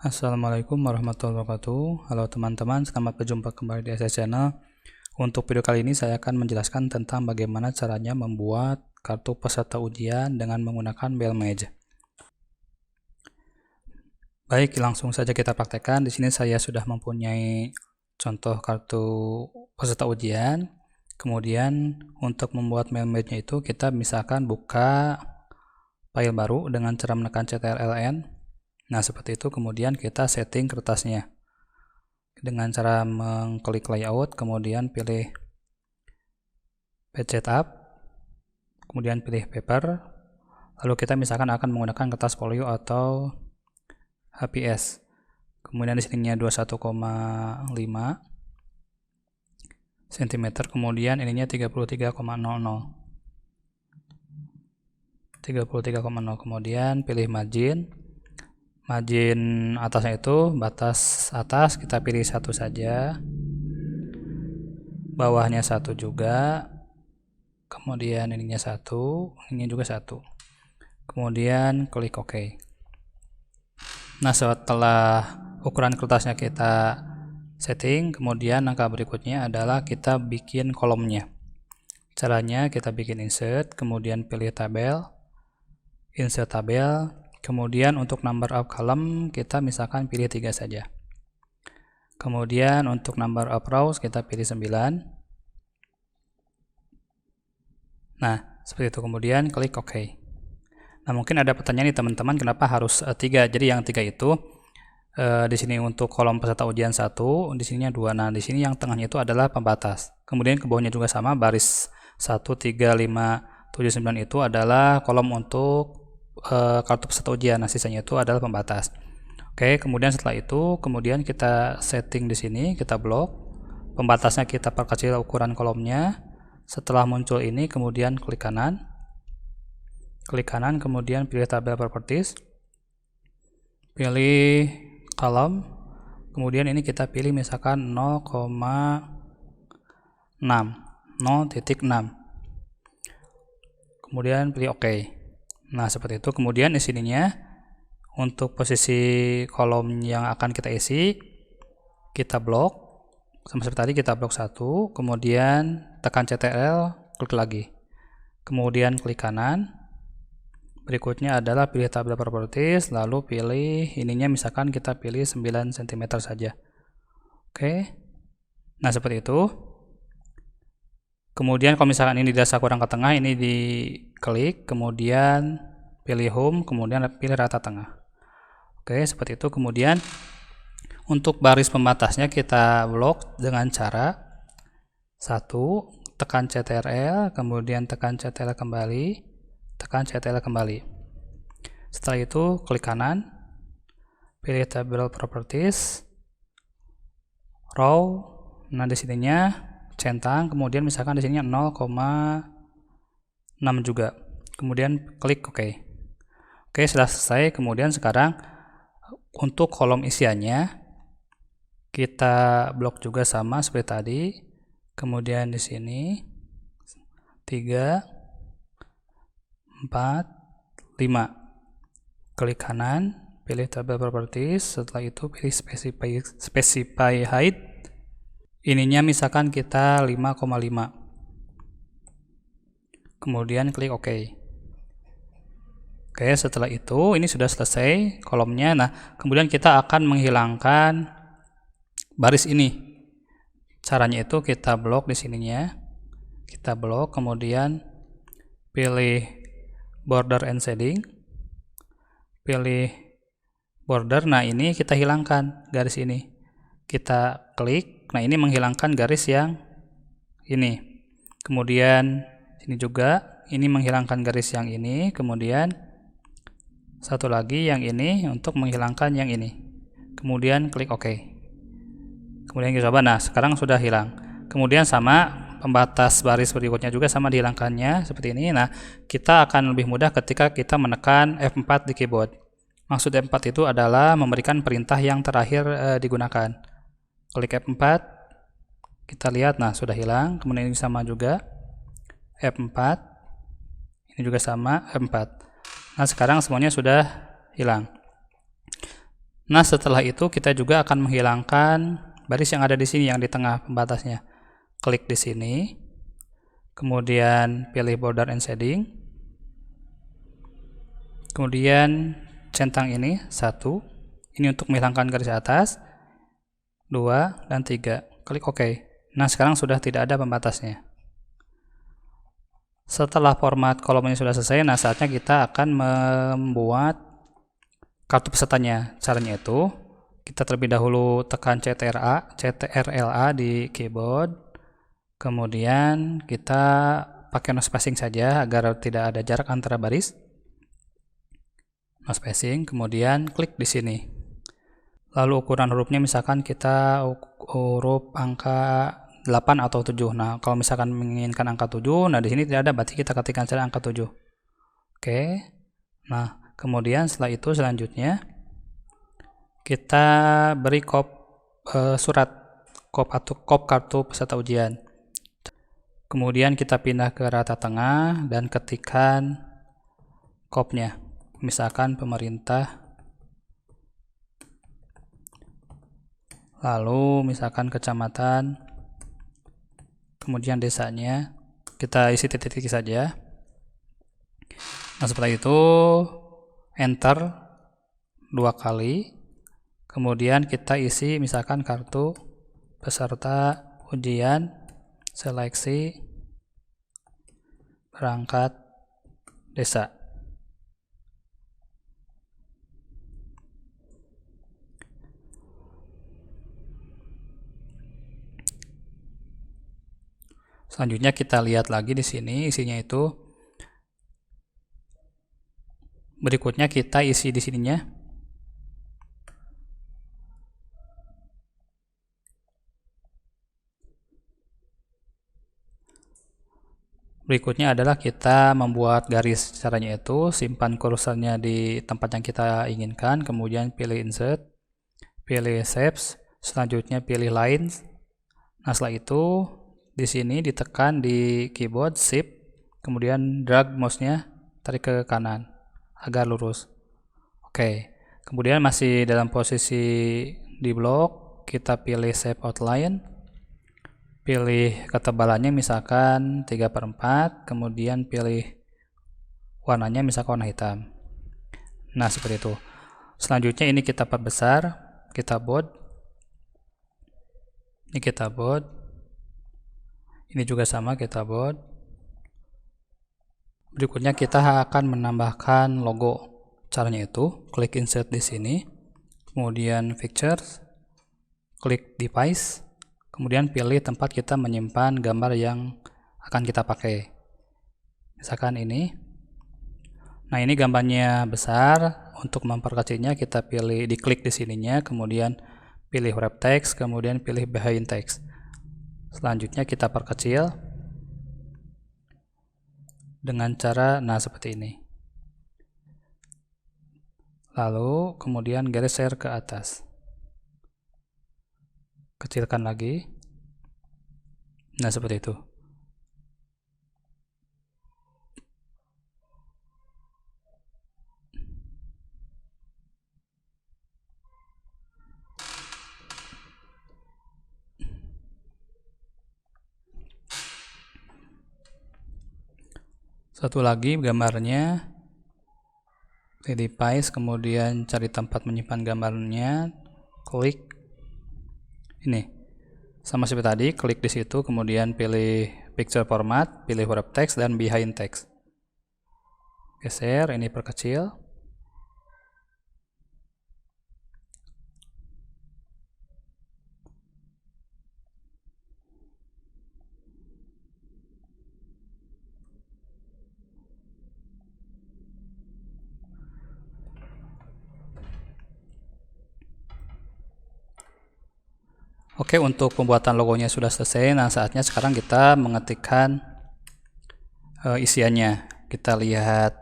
Assalamualaikum warahmatullahi wabarakatuh. Halo teman-teman, selamat berjumpa kembali di SS Channel. Untuk video kali ini saya akan menjelaskan tentang bagaimana caranya membuat kartu peserta ujian dengan menggunakan Mailmage. Baik, langsung saja kita praktekkan. Di sini saya sudah mempunyai contoh kartu peserta ujian. Kemudian untuk membuat Mailmage-nya itu kita misalkan buka file baru dengan cara menekan Ctrl+N. Nah, seperti itu. Kemudian kita setting kertasnya dengan cara mengklik layout, kemudian pilih page setup, kemudian pilih paper, lalu kita misalkan akan menggunakan kertas folio atau HPS. Kemudian di sininya 21,5 cm, kemudian ininya 33,00, kemudian pilih margin atasnya itu batas atas kita pilih 1 saja, bawahnya 1 juga, kemudian ininya 1, ini juga 1, kemudian klik OK. Nah, setelah ukuran kertasnya kita setting, kemudian langkah berikutnya adalah kita bikin kolomnya. Caranya kita bikin insert, kemudian pilih tabel, insert tabel. Kemudian untuk number of column kita misalkan pilih 3 saja. Kemudian untuk number of rows kita pilih 9. Nah, seperti itu. Kemudian klik OK. Nah, mungkin ada pertanyaan nih teman-teman, kenapa harus 3? Jadi yang 3 itu di sini untuk kolom peserta ujian 1, di sininya 2. Nah, di sini yang tengahnya itu adalah pembatas. Kemudian ke bawahnya juga sama, baris 1, 3, 5, 7, 9 itu adalah kolom untuk kartu peserta ujian. Nah, sisanya itu adalah pembatas. Oke, kemudian setelah itu kemudian kita setting di sini, kita blok pembatasnya, kita perkecil ukuran kolomnya. Setelah muncul ini kemudian klik kanan, kemudian pilih tabel properties, pilih kolom, kemudian ini kita pilih misalkan 0,6, kemudian pilih OK. Nah, seperti itu. Kemudian di sininya untuk posisi kolom yang akan kita isi kita blok sama seperti tadi, kita blok 1, kemudian tekan Ctrl, klik lagi, kemudian klik kanan. Berikutnya adalah pilih tabel properties, lalu pilih ininya misalkan kita pilih 9 cm saja. Oke. Nah, seperti itu. Kemudian kalau misalkan ini dirasa kurang ke tengah, ini diklik, kemudian pilih home, kemudian pilih rata tengah. Oke, seperti itu. Kemudian untuk baris pembatasnya kita blok dengan cara 1, tekan Ctrl, kemudian tekan Ctrl kembali, tekan Ctrl kembali. Setelah itu klik kanan, pilih tabel properties, row. Nah, di sininya centang, kemudian misalkan di sini 0,6 juga. Kemudian klik OK. Oke, sudah selesai. Kemudian sekarang untuk kolom isiannya kita blok juga sama seperti tadi. Kemudian di sini 3, 4, 5. Klik kanan, pilih tabel properties, setelah itu pilih specify height. Ininya misalkan kita 5,5. Kemudian klik OK. Oke, setelah itu ini sudah selesai kolomnya. Nah, kemudian kita akan menghilangkan baris ini. Caranya itu kita blok di sininya. Kita blok, kemudian pilih border and shading. Pilih border. Nah, ini kita hilangkan garis ini. Kita klik. Nah, ini menghilangkan garis yang ini. Kemudian sini juga ini menghilangkan garis yang ini. Kemudian satu lagi yang ini untuk menghilangkan yang ini. Kemudian klik OK. Kemudian kita coba. Nah, sekarang sudah hilang. Kemudian sama pembatas baris berikutnya juga sama dihilangkannya seperti ini. Nah, kita akan lebih mudah ketika kita menekan F4 di keyboard. Maksud F4 itu adalah memberikan perintah yang terakhir digunakan. Klik F4, kita lihat, nah sudah hilang. Kemudian ini sama juga F4, ini juga sama F4. Nah, sekarang semuanya sudah hilang. Nah, setelah itu kita juga akan menghilangkan baris yang ada di sini, yang di tengah pembatasnya. Klik di sini, kemudian pilih border and shading, kemudian centang ini 1, ini untuk menghilangkan garis atas, 2 dan 3. Klik OK. Nah, sekarang sudah tidak ada pembatasnya. Setelah format kolomnya sudah selesai, nah saatnya kita akan membuat kartu pesertanya. Caranya itu, kita terlebih dahulu tekan CTRL-A di keyboard, kemudian kita pakai no spacing saja agar tidak ada jarak antara baris. No spacing, kemudian klik di sini. Lalu ukuran hurufnya misalkan kita huruf angka 8 atau 7. Nah, kalau misalkan menginginkan angka 7, nah di sini tidak ada, berarti kita ketikkan saja angka 7. Oke. Nah, kemudian setelah itu selanjutnya kita beri surat kartu peserta ujian. Kemudian kita pindah ke rata tengah dan ketikkan kopnya. Misalkan pemerintah, lalu misalkan kecamatan, kemudian desanya kita isi titik-titik saja. Nah, setelah itu enter 2 kali, kemudian kita isi misalkan kartu peserta ujian, seleksi perangkat desa. Selanjutnya kita lihat lagi di sini isinya itu. Berikutnya kita isi di sininya. Berikutnya adalah kita membuat garis. Caranya itu simpan kursornya di tempat yang kita inginkan, kemudian pilih insert, pilih shapes, selanjutnya pilih lines. Nah, setelah itu di sini ditekan di keyboard shift, kemudian drag mouse-nya tarik ke kanan agar lurus. Oke. Kemudian masih dalam posisi di blok, kita pilih shape outline, pilih ketebalannya misalkan 3/4, kemudian pilih warnanya misalkan warna hitam. Nah, seperti itu. Selanjutnya ini kita perbesar, kita bold. Ini kita bold. Ini juga sama, kita bold. Berikutnya kita akan menambahkan logo. Caranya itu klik insert di sini, kemudian pictures, klik device, kemudian pilih tempat kita menyimpan gambar yang akan kita pakai. Misalkan ini. Nah, ini gambarnya besar. Untuk memperkecilnya kita pilih, diklik di sininya, kemudian pilih wrap text, kemudian pilih behind text. Selanjutnya kita perkecil dengan cara seperti ini. Lalu kemudian geser ke atas. Kecilkan lagi. Nah, seperti itu. Satu lagi gambarnya, pilih device, kemudian cari tempat menyimpan gambarnya, klik ini. Sama seperti tadi, klik di situ, kemudian pilih picture format, pilih wrap text dan behind text. Geser, ini perkecil. Oke, untuk pembuatan logonya sudah selesai. Nah, saatnya sekarang kita mengetikkan isiannya. Kita lihat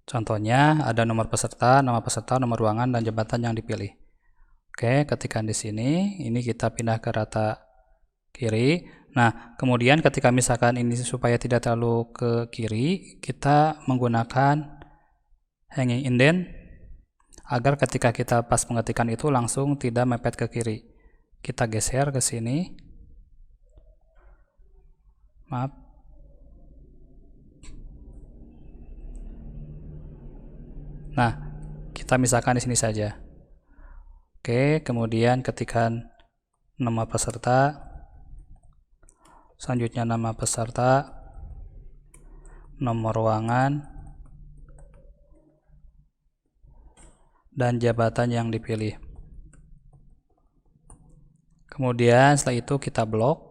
contohnya, ada nomor peserta, nama peserta, nomor ruangan, dan jabatan yang dipilih. Oke, ketikkan di sini. Ini kita pindah ke rata kiri. Nah, kemudian ketika misalkan ini supaya tidak terlalu ke kiri, kita menggunakan hanging indent agar ketika kita pas mengetikkan itu langsung tidak mepet ke kiri. Kita geser ke sini. Maaf. Nah, kita misalkan di sini saja. Oke, kemudian ketikkan nama peserta. Selanjutnya nama peserta, nomor ruangan, dan jabatan yang dipilih. Kemudian setelah itu kita blok.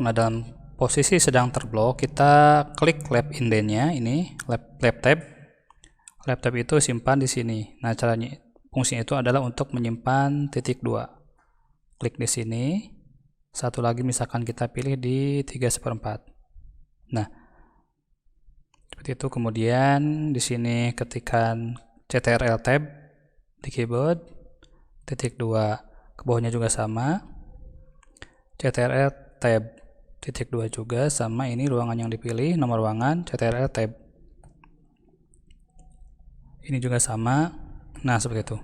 Nah dalam posisi sedang terblok, kita klik lab indentnya, ini lab tab. Lab tab itu simpan di sini. Nah, caranya fungsinya itu adalah untuk menyimpan titik 2. Klik di sini. Satu lagi misalkan kita pilih di 3/4. Nah, seperti itu. Kemudian di sini ketikkan CTRL tab di keyboard, titik 2. Ke bawahnya juga sama. CTRL tab titik 2 juga sama, ini ruangan yang dipilih, nomor ruangan, CTRL tab. Ini juga sama. Nah, seperti itu.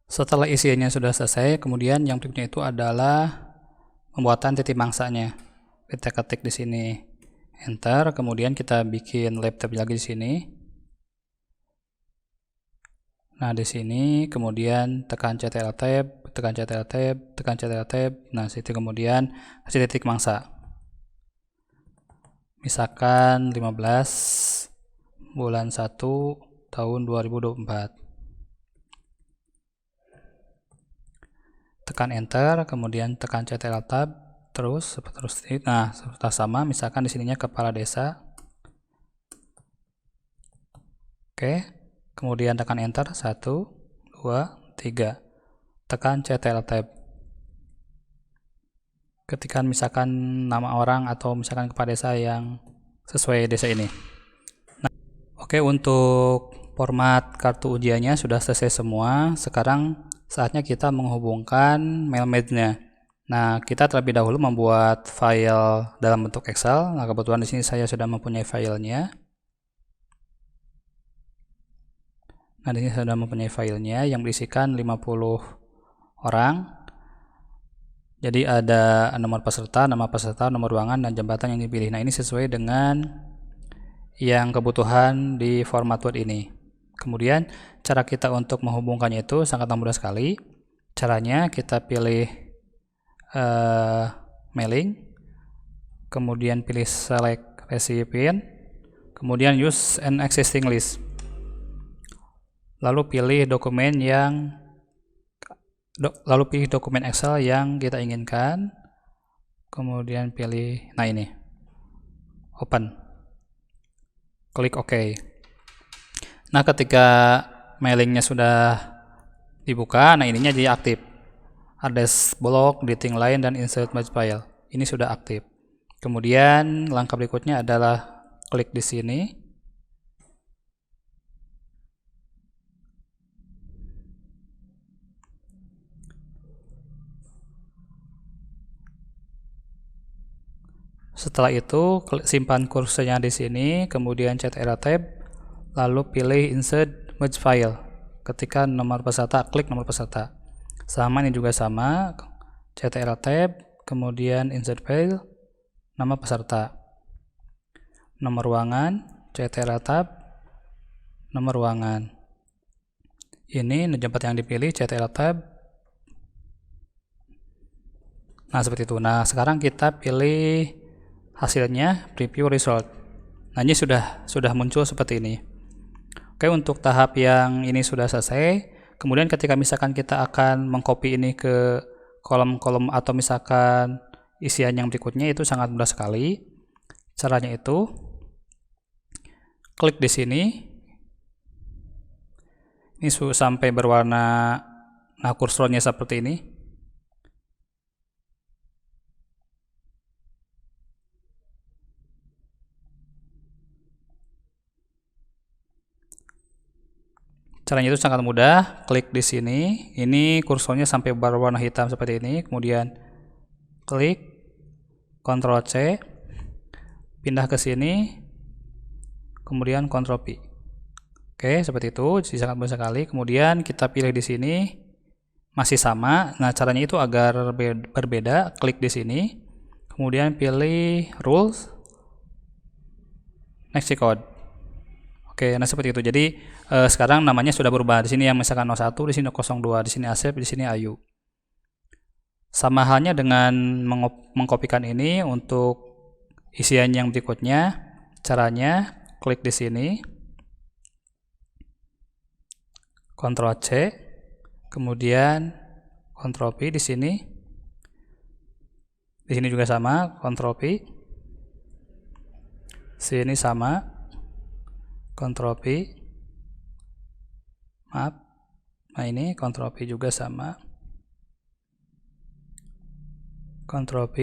Setelah isiannya sudah selesai, kemudian yang berikutnya itu adalah pembuatan titik mangsanya. Kita ketik di sini enter, kemudian kita bikin lab tab lagi di sini. Nah, di sini kemudian tekan CTRL tab, tekan CTRL tab, tekan CTRL tab. Nah, situ kemudian kasih titik mangsa. Misalkan 15 bulan 1 tahun 2024. Tekan enter, kemudian tekan CTRL tab, terus seterusnya. Nah, setelah sama, misalkan di sininya kepala desa. Oke, kemudian tekan enter, 1, 2, 3. Tekan CTRL tab. Ketikkan misalkan nama orang atau misalkan kepala desa yang sesuai desa ini. Nah, oke, untuk format kartu ujiannya sudah selesai semua. Sekarang saatnya kita menghubungkan mailmate-nya. Nah, kita terlebih dahulu membuat file dalam bentuk Excel. Nah, kebetulan di sini saya sudah mempunyai filenya. Nah, di sini saya sudah mempunyai filenya yang berisikan 50 orang. Jadi ada nomor peserta, nama peserta, nomor ruangan, dan jabatan yang dipilih. Nah, ini sesuai dengan yang kebutuhan di format Word ini. Kemudian cara kita untuk menghubungkannya itu sangat mudah sekali. Caranya kita pilih mailing, kemudian pilih select recipient, kemudian use an existing list. Lalu pilih dokumen Excel yang kita inginkan. Kemudian pilih, nah ini, open. Klik OK. Nah, ketika mailingnya sudah dibuka, nah ininya jadi aktif. Address block, deleting line, dan insert merge file. Ini sudah aktif. Kemudian langkah berikutnya adalah klik di sini. Setelah itu simpan kursornya di sini, kemudian CTRL tab, lalu pilih insert merge file. Ketika nomor peserta, klik nomor peserta. Sama, ini juga sama, CTRL tab, kemudian insert file, nama peserta, nomor ruangan, CTRL tab, nomor ruangan. Ini jabatan yang dipilih, CTRL tab. Nah, seperti itu. Nah, sekarang kita pilih hasilnya, preview result. Nah, ini sudah muncul seperti ini. Oke, untuk tahap yang ini sudah selesai. Kemudian ketika misalkan kita akan mengcopy ini ke kolom-kolom atau misalkan isian yang berikutnya, itu sangat mudah sekali. Caranya itu klik di sini. Ini sampai berwarna, nah kursornya seperti ini. Caranya itu sangat mudah, klik di sini, ini kursornya sampai berwarna hitam seperti ini, kemudian klik, Ctrl C, pindah ke sini, kemudian Ctrl P. Oke, seperti itu, sangat mudah sekali. Kemudian kita pilih di sini masih sama. Nah, caranya itu agar berbeda, klik di sini. Kemudian pilih rules, next code. Oke, nah seperti itu. Jadi sekarang namanya sudah berubah. Di sini yang misalkan 01, di sini 02, di sini Asep, di sini Ayu. Sama halnya dengan mengkopikan ini untuk isian yang berikutnya. Caranya klik di sini, Ctrl C, kemudian Ctrl P di sini. Di sini juga sama, Ctrl P. Sini sama, Ctrl P. Maaf. Nah, ini Ctrl P juga sama. Ctrl P.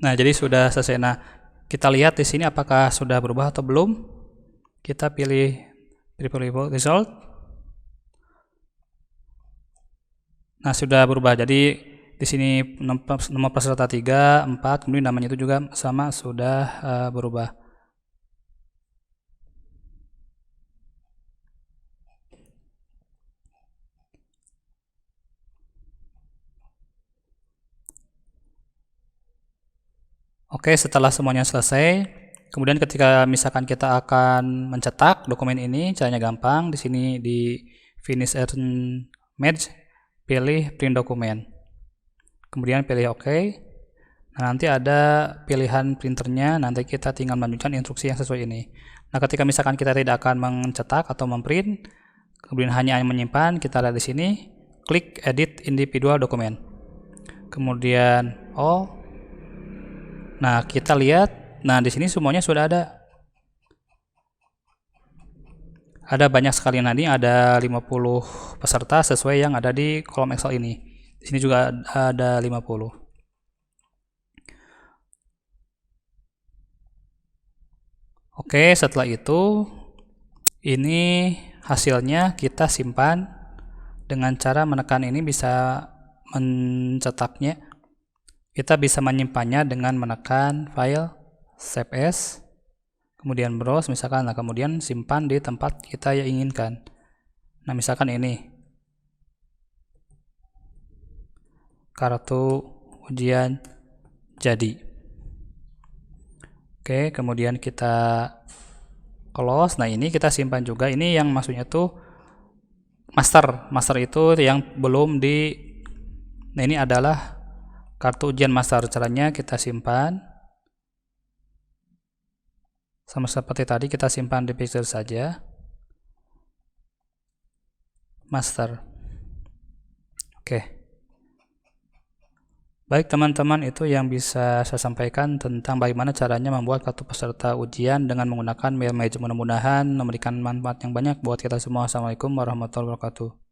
Nah, jadi sudah selesai. Nah, kita lihat di sini apakah sudah berubah atau belum. Kita pilih result. Nah, sudah berubah. Jadi di sini nomor peserta 3, 4, kemudian namanya itu juga sama, sudah berubah. Oke, setelah semuanya selesai, kemudian ketika misalkan kita akan mencetak dokumen ini, caranya gampang. Di sini di Finish and Merge, pilih Print Dokumen. Kemudian pilih OK. Nah, nanti ada pilihan printernya, nanti kita tinggal melanjutkan instruksi yang sesuai ini. Nah, ketika misalkan kita tidak akan mencetak atau memprint, kemudian hanya menyimpan, kita lihat di sini, klik Edit Individual Dokumen. Kemudian All. Nah, kita lihat, nah di sini semuanya sudah ada. Ada banyak sekali, nanti ada 50 peserta sesuai yang ada di kolom Excel ini. Di sini juga ada 50. Oke, setelah itu ini hasilnya kita simpan dengan cara menekan ini bisa mencetaknya. Kita bisa menyimpannya dengan menekan file, save as, kemudian browse misalkan, nah kemudian simpan di tempat kita yang inginkan. Nah, misalkan ini kartu ujian jadi. Oke, kemudian kita close. Nah, ini kita simpan juga. Ini yang maksudnya tuh master itu yang belum di. Nah, ini adalah kartu ujian master. Caranya kita simpan sama seperti tadi, kita simpan di picture saja, master. Oke. Baik teman-teman, itu yang bisa saya sampaikan tentang bagaimana caranya membuat kartu peserta ujian dengan menggunakan mail manager. Mudah-mudahan memberikan manfaat yang banyak buat kita semua. Assalamualaikum warahmatullahi wabarakatuh.